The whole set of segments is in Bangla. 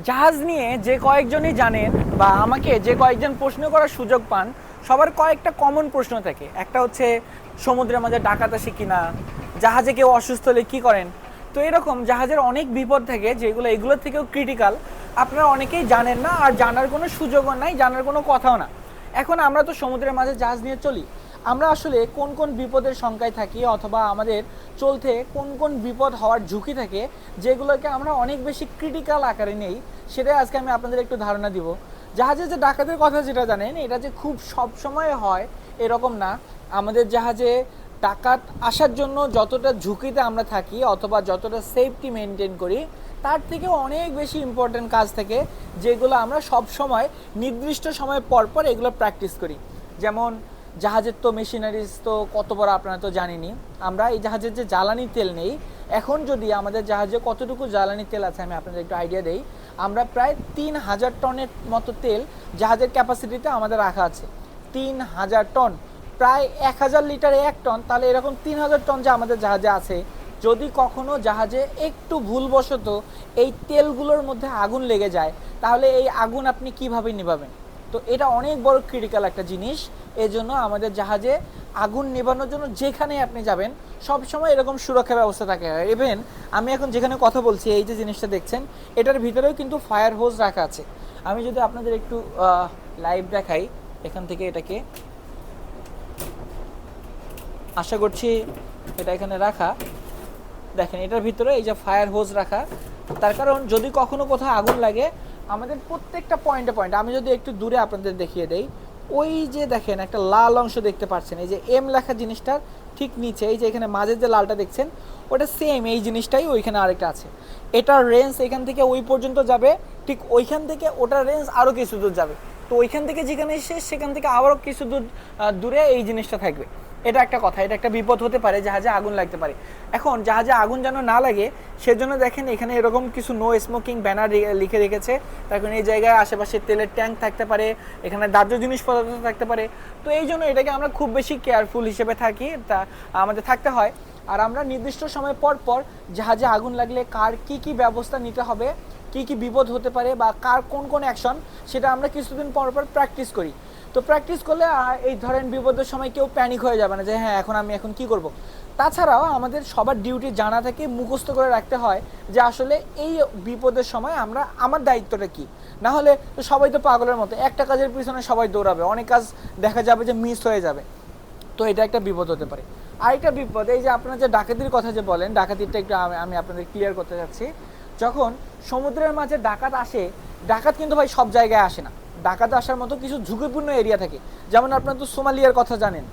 জাহাজ নিয়ে যে কয়েকজনই জানেন বা আমাকে যে কয়েকজন প্রশ্ন করার সুযোগ পান, সবার কয়েকটা কমন প্রশ্ন থাকে। একটা হচ্ছে সমুদ্রের মাঝে ডাকাত আসে কিনা, জাহাজে কেউ অসুস্থ হলে কী করেন। তো এরকম জাহাজের অনেক বিপদ থাকে যেগুলো এগুলোর থেকেও ক্রিটিক্যাল, আপনারা অনেকেই জানেন না, আর জানার কোনো সুযোগও নাই, জানার কোনো কথাও না। এখন আমরা তো সমুদ্রের মাঝে জাহাজ নিয়ে চলি, আমরা আসলে কোন কোন বিপদের শঙ্কায় থাকি অথবা আমাদের চলতে কোন কোন বিপদ হওয়ার ঝুঁকি থাকে, যেগুলোকে আমরা অনেক বেশি ক্রিটিক্যাল আকারে নেই, সেটাই আজকে আমি আপনাদের একটু ধারণা দিব। জাহাজে যে ডাকাতের কথা যেটা জানেন, এটা যে খুব সব সময় হয় এরকম না। আমাদের জাহাজে ডাকাত আসার জন্য যতটা ঝুঁকিতে আমরা থাকি অথবা যতটা সেফটি মেনটেন করি, তার থেকে অনেক বেশি ইম্পর্টেন্ট কাজ থাকে, যেগুলো আমরা সব সময় নির্দিষ্ট সময় পর পর এগুলো প্র্যাকটিস করি। যেমন জাহাজের তো মেশিনারিজ তো কত বড় আপনারা তো জানেনই। আমরা এই জাহাজের যে জ্বালানি তেল নেই, এখন যদি আমাদের জাহাজে কতটুকু জ্বালানি তেল আছে আমি আপনাদের একটু আইডিয়া দেই। আমরা প্রায় 3000 টনের মতো তেল জাহাজের ক্যাপাসিটিতে আমাদের রাখা আছে। 3000 টন, প্রায় 1000 লিটারে 1 টন, তাহলে এরকম 3000 টন যে আমাদের জাহাজে আছে। যদি কখনো জাহাজে একটু ভুলবশত এই তেলগুলোর মধ্যে আগুন লেগে যায়, তাহলে এই আগুন আপনি কিভাবে নিভাবেন? তো এটা অনেক বড় ক্রিটিক্যাল একটা জিনিস। এজন্য আমাদের জাহাজে আগুন নেভানোর জন্য যেখানে আপনি যাবেন সব সময় এরকম সুরক্ষা ব্যবস্থা থাকে। ইভেন আমি এখন যেখানে কথা বলছি, এই যে জিনিসটা দেখছেন, এটার ভিতরেও কিন্তু ফায়ার হোজ রাখা আছে। আমি যদি আপনাদের একটু লাইভ দেখাই এখান থেকে, এটাকে আশা করছি এটা এখানে রাখা, দেখেন এটার ভিতরে এই যে ফায়ার হোজ রাখা। তার কারণ যদি কখনো কোথাও আগুন লাগে, আমাদের প্রত্যেকটা পয়েন্টে পয়েন্টে, আমি যদি একটু দূরে আপনাদের দেখিয়ে দেই, ওই যে দেখেন একটা লাল অংশ দেখতে পাচ্ছেন, এই যে এম লেখা জিনিসটার ঠিক নিচে, এই যে এখানে মাঝের যে লালটা দেখছেন, ওটা সেম এই জিনিসটাই ওইখানে আরেকটা আছে। এটার রেঞ্জ এখান থেকে ওই পর্যন্ত যাবে, ঠিক ওইখান থেকে ওটার রেঞ্জ আরও কিছু দূর যাবে। তো ওইখান থেকে যেখানে শেষ সেখান থেকে আবারও কিছু দূর দূরে এই জিনিসটা থাকবে। এটা একটা কথা, এটা একটা বিপদ হতে পারে, জাহাজে আগুন লাগতে পারে। এখন জাহাজে আগুন যেন না লাগে সেজন্য দেখেন এখানে এরকম কিছু নো স্মোকিং ব্যানার লিখে রেখেছে। তখন এই জায়গায় আশেপাশে তেলের ট্যাঙ্ক থাকতে পারে, এখানে দাহ্য জিনিসপত্র থাকতে পারে। তো এই জন্য এটাকে আমরা খুব বেশি কেয়ারফুল হিসেবে থাকি, তা আমাদের থাকতে হয়। আর আমরা নির্দিষ্ট সময় পর পর জাহাজে আগুন লাগলে কার কি কি ব্যবস্থা নিতে হবে, কি কি বিপদ হতে পারে বা কার কোন কোন অ্যাকশন, সেটা আমরা কিছুদিন পর পর প্র্যাকটিস করি। তো প্র্যাকটিস করলে এই ধরেন বিপদের সময় কেউ প্যানিক হয়ে যাবে না যে হ্যাঁ এখন কি করব। তাছাড়াও আমাদের সবার ডিউটি জানা থেকে মুখস্থ করে রাখতে হয় যে আসলে এই বিপদের সময় আমার দায়িত্বটা কি। না হলে সবাই তো পাগলের মতো একটা কাজের পিছনে সবাই দৌড়াবে, অনেক কাজ দেখা যাবে যে মিস হয়ে যাবে। তো এটা একটা বিপদ হতে পারে। আরেকটা বিপদ, এই যে আপনার যে ডাকাতির কথা যে বলেন, ডাকাতিটা একটু আমি আপনাদের ক্লিয়ার করতে চাচ্ছি। যখন সমুদ্রের মাঝে ডাকাত আসে, ডাকাত কিন্তু ভাই সব জায়গায় আসে না। ডাকাত আসার মতো কিছু ঝুঁকিপূর্ণ এরিয়া থাকে। যেমন আপনার তো সোমালিয়ার কথা জানেন।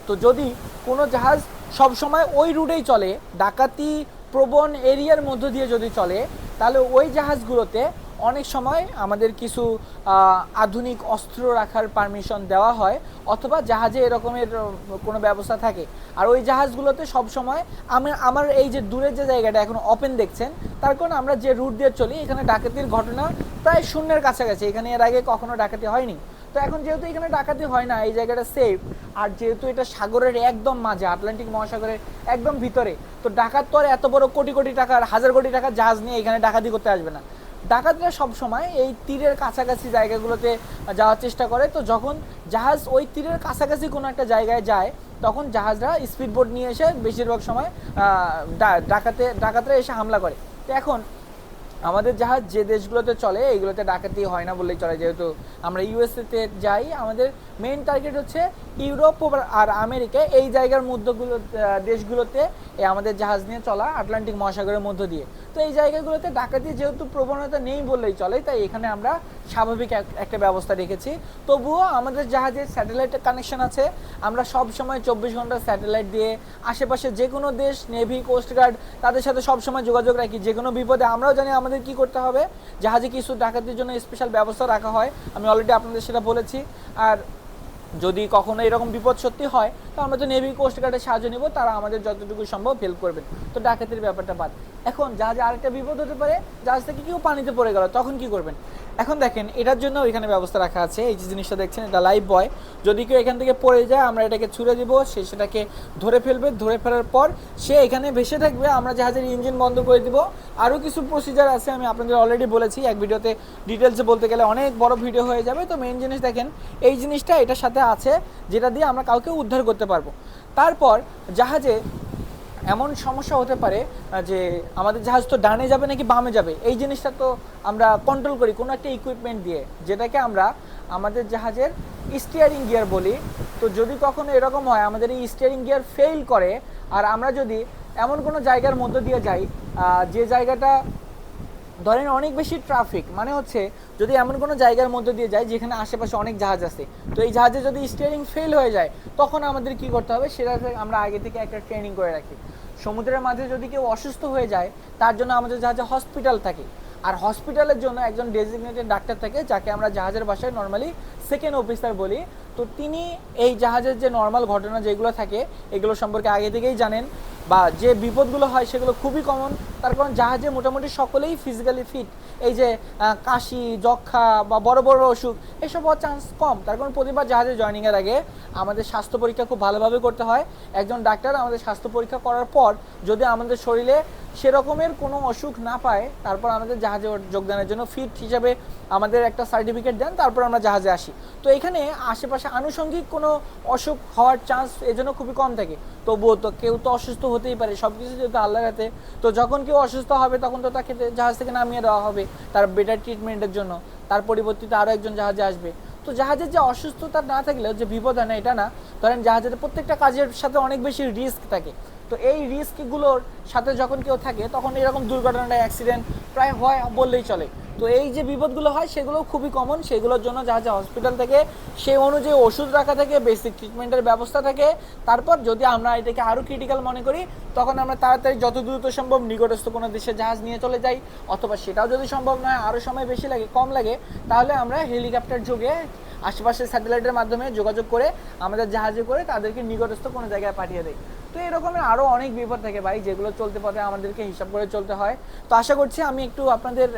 তো যদি কোনো জাহাজ সব সময় ওই রুটেই চলে, ডাকাতি প্রবণ এরিয়ার মধ্য দিয়ে যদি চলে, তাহলে ওই জাহাজগুলোতে অনেক সময় আমাদের কিছু আধুনিক অস্ত্র রাখার পারমিশন দেওয়া হয়, অথবা জাহাজে এরকমের কোনো ব্যবস্থা থাকে। আর ওই জাহাজগুলোতে সব সময় আমার এই যে দূরের যে জায়গাটা এখন ওপেন দেখছেন, তার কারণ আমরা যে রুট দিয়ে চলি এখানে ডাকাতির ঘটনা প্রায় শূন্যের কাছাকাছি, এখানে এর আগে কখনো ডাকাতি হয়নি। তো এখন যেহেতু এখানে ডাকাতি হয় না, এই জায়গাটা সেফ, আর যেহেতু এটা সাগরের একদম মাঝে, আটলান্টিক মহাসাগরের একদম ভিতরে, তো ডাকাত তো আর এত বড় কোটি কোটি টাকার, হাজার কোটি টাকার জাহাজ নিয়ে এখানে ডাকাতি করতে আসবে না। ডাকাতরা সবসময় এই তীরের কাছাকাছি জায়গাগুলোতে যাওয়ার চেষ্টা করে। তো যখন জাহাজ ওই তীরের কাছাকাছি কোনো একটা জায়গায় যায়, তখন জাহাজরা স্পিডবোট নিয়ে এসে বেশিরভাগ সময় ডাকাতরা এসে হামলা করে। তো এখন আমাদের জাহাজ যে দেশগুলোতে চলে এইগুলোতে ডাকাতি হয় না বললেই চলে। যেহেতু আমরা ইউএসএতে যাই, আমাদের মেইন টার্গেট হচ্ছে ইউরোপ আর আমেরিকা, এই জায়গার মধ্যগুলো দেশগুলোতে আমাদের জাহাজ নিয়ে চলা আটলান্টিক মহাসাগরের মধ্য দিয়ে। তো এই জায়গাগুলোতে ডাকাতি যেহেতু প্রবণতা নেই বললেই চলে, তাই এখানে আমরা স্বাভাবিক একটা ব্যবস্থা রেখেছি। তবুও আমাদের জাহাজের স্যাটেলাইটের কানেকশন আছে। আমরা সব সময় 24 ঘন্টা স্যাটেলাইট দিয়ে আশেপাশে যে কোনো দেশ, নেভি, কোস্টগার্ড, তাদের সাথে সব সময় যোগাযোগ রাখি। যে কোনো বিপদে আমরাও জানি আমাদের কি করতে হবে। জাহাজে কিছু ডাকাতির জন্য স্পেশাল ব্যবস্থা রাখা হয়, আমি অলরেডি আপনাদের সেটা বলেছি। আর যদি কখনো এরকম বিপদ সত্যি হয় তো আমরা তো নেভি কোস্ট গার্ডের সাহায্য নিব, তারা আমাদের যতটুকু সম্ভব হেল্প করবেন। তো ডাকাতির ব্যাপারটা বাদ। এখন জাহাজে আরেকটা বিপদ হতে পারে, জাহাজ থেকে কেউ পানিতে পড়ে গেল, তখন কি করবেন? এখন দেখেন এটার জন্য এখানে ব্যবস্থা রাখা আছে। এই যে জিনিসটা দেখছেন এটা লাইফ বয়, যদি কেউ এখান থেকে পড়ে যায় আমরা এটাকে ছুঁড়ে দিব, সে সেটাকে ধরে ফেলবে, ধরে ফেলার পর সে এখানে ভেসে থাকবে, আমরা জাহাজের ইঞ্জিন বন্ধ করে দিব। আরও কিছু প্রসিজার আছে, আমি আপনাদের অলরেডি বলেছি, এক ভিডিওতে ডিটেলসে বলতে গেলে অনেক বড় ভিডিও হয়ে যাবে। তো মেইন জিনিস দেখেন এই জিনিসটা এটার সাথে আছে, যেটা দিয়ে আমরা কাউকে উদ্ধার করতে পারবো। তারপর জাহাজে এমন সমস্যা হতে পারে যে আমাদের জাহাজ তো ডানে যাবে নাকি বামে যাবে, এই জিনিসটা তো আমরা কন্ট্রোল করি কোনো একটা ইকুইপমেন্ট দিয়ে, যেটাকে আমরা আমাদের জাহাজের স্টিয়ারিং গিয়ার বলি। তো যদি কখনো এরকম হয় আমাদের এই স্টিয়ারিং গিয়ার ফেল করে, আর আমরা যদি এমন কোনো জায়গার মধ্য দিয়ে যাই যে জায়গাটা ধরেন অনেক বেশি ট্রাফিক, মানে হচ্ছে যদি এমন কোনো জায়গার মধ্যে দিয়ে যায় যেখানে আশেপাশে অনেক জাহাজ আছে, তো এই জাহাজে যদি স্টিয়ারিং ফেল হয়ে যায় তখন আমাদের কি করতে হবে সেটা আমরা আগে থেকে একটা ট্রেনিং করে রাখি। সমুদ্রের মাঝে যদি কেউ অসুস্থ হয়ে যায় তার জন্য আমাদের জাহাজে হসপিটাল থাকে, আর হসপিটালের জন্য একজন ডেজিগনেটেড ডাক্তার থাকে, যাকে আমরা জাহাজের ভাষায় নর্মালি সেকেন্ড অফিসার বলি। তো তিনি এই জাহাজের যে নর্মাল ঘটনা যেগুলো থাকে এগুলো সম্পর্কে আগে থেকেই জানেন, বা যে বিপদগুলো হয় সেগুলো খুবই কমন, তার কারণ জাহাজে মোটামুটি সকলেই ফিজিক্যালি ফিট। এই যে কাশি, যক্ষা বা বড় বড় অসুখ এসব হওয়ার চান্স কম, তার কারণ প্রতিবার জাহাজে জয়েনিংয়ের আগে আমাদের স্বাস্থ্য পরীক্ষা খুব ভালোভাবে করতে হয়। একজন ডাক্তার আমাদের স্বাস্থ্য পরীক্ষা করার পর যদি আমাদের শরীরে সেরকমের কোনো অসুখ না পায় তারপর আমাদের জাহাজে যোগদানের জন্য ফিট হিসাবে আমাদের একটা সার্টিফিকেট দেন, তারপর আমরা জাহাজে আসি। তো এখানে আশেপাশে আনুষঙ্গিক কোনো অসুখ হওয়ার চান্স এজন্য খুবই কম থাকে। তবুও তো কেউ তো অসুস্থ হতেই পারে, সব কিছু যেহেতু আল্লাহর হাতে। তো যখন কেউ অসুস্থ হবে তখন তো তাকে জাহাজ থেকে নামিয়ে দেওয়া হবে তার বেটার ট্রিটমেন্টের জন্য, তার পরিবর্তিতে আরও একজন জাহাজে আসবে। তো জাহাজের যে অসুস্থতা না থাকলেও যে বিপদ হয় না এটা না, ধরেন জাহাজের প্রত্যেকটা কাজের সাথে অনেক বেশি রিস্ক থাকে। তো এই রিস্কগুলোর সাথে যখন কেউ থাকে তখন এরকম দুর্ঘটনা, অ্যাক্সিডেন্ট প্রায় হয় বললেই চলে। তো এই যে বিপদগুলো হয় সেগুলো খুবই কমন, সেগুলোর জন্য জাহাজে হসপিটাল থেকে সেই অনুযায়ী ওষুধ রাখা থাকে, বেসিক ট্রিটমেন্টের ব্যবস্থা থাকে। তারপর যদি আমরা এটাকে আরও ক্রিটিক্যাল মনে করি তখন আমরা তাড়াতাড়ি যত দ্রুত সম্ভব নিকটস্থ কোনো দেশে জাহাজ নিয়ে চলে যাই, অথবা সেটাও যদি সম্ভব নয় আরও সময় বেশি লাগে, কম লাগে, তাহলে আমরা হেলিকপ্টার যোগে আশেপাশের স্যাটেলাইটের মাধ্যমে যোগাযোগ করে আমাদের জাহাজে করে তাদেরকে নিকটস্থ কোনো জায়গায় পাঠিয়ে দেয়। তো এরকমের আরও অনেক বিপদ থাকে ভাই, যেগুলো চলতে পথে আমাদেরকে হিসাব করে চলতে হয়। তো আশা করছি আমি একটু আপনাদের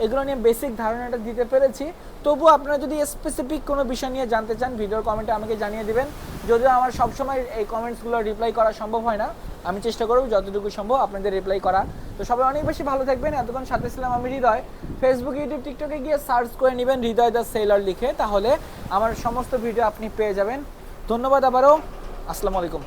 এগুলো নিয়ে বেসিক ধারণাটা দিতে পেরেছি। তবু আপনারা যদি স্পেসিফিক কোনো বিষয় নিয়ে জানতে চান ভিডিওর কমেন্টে আমাকে জানিয়ে দিবেন। যদিও আমার সবসময় এই কমেন্টসগুলো রিপ্লাই করা সম্ভব হয় না, আমি চেষ্টা করব যতটুকু সম্ভব আপনাদের রিপ্লাই করা। তো সবাই অনেক বেশি ভালো থাকবেন। এতক্ষণ সাথে ছিলাম আমি হৃদয়। ফেসবুক, ইউটিউব, টিকটকে গিয়ে সার্চ করে নেবেন হৃদয় দ্য সেলার লিখে, তাহলে আমার সমস্ত ভিডিও আপনি পেয়ে যাবেন। ধন্যবাদ আবারও, আসসালামু আলাইকুম।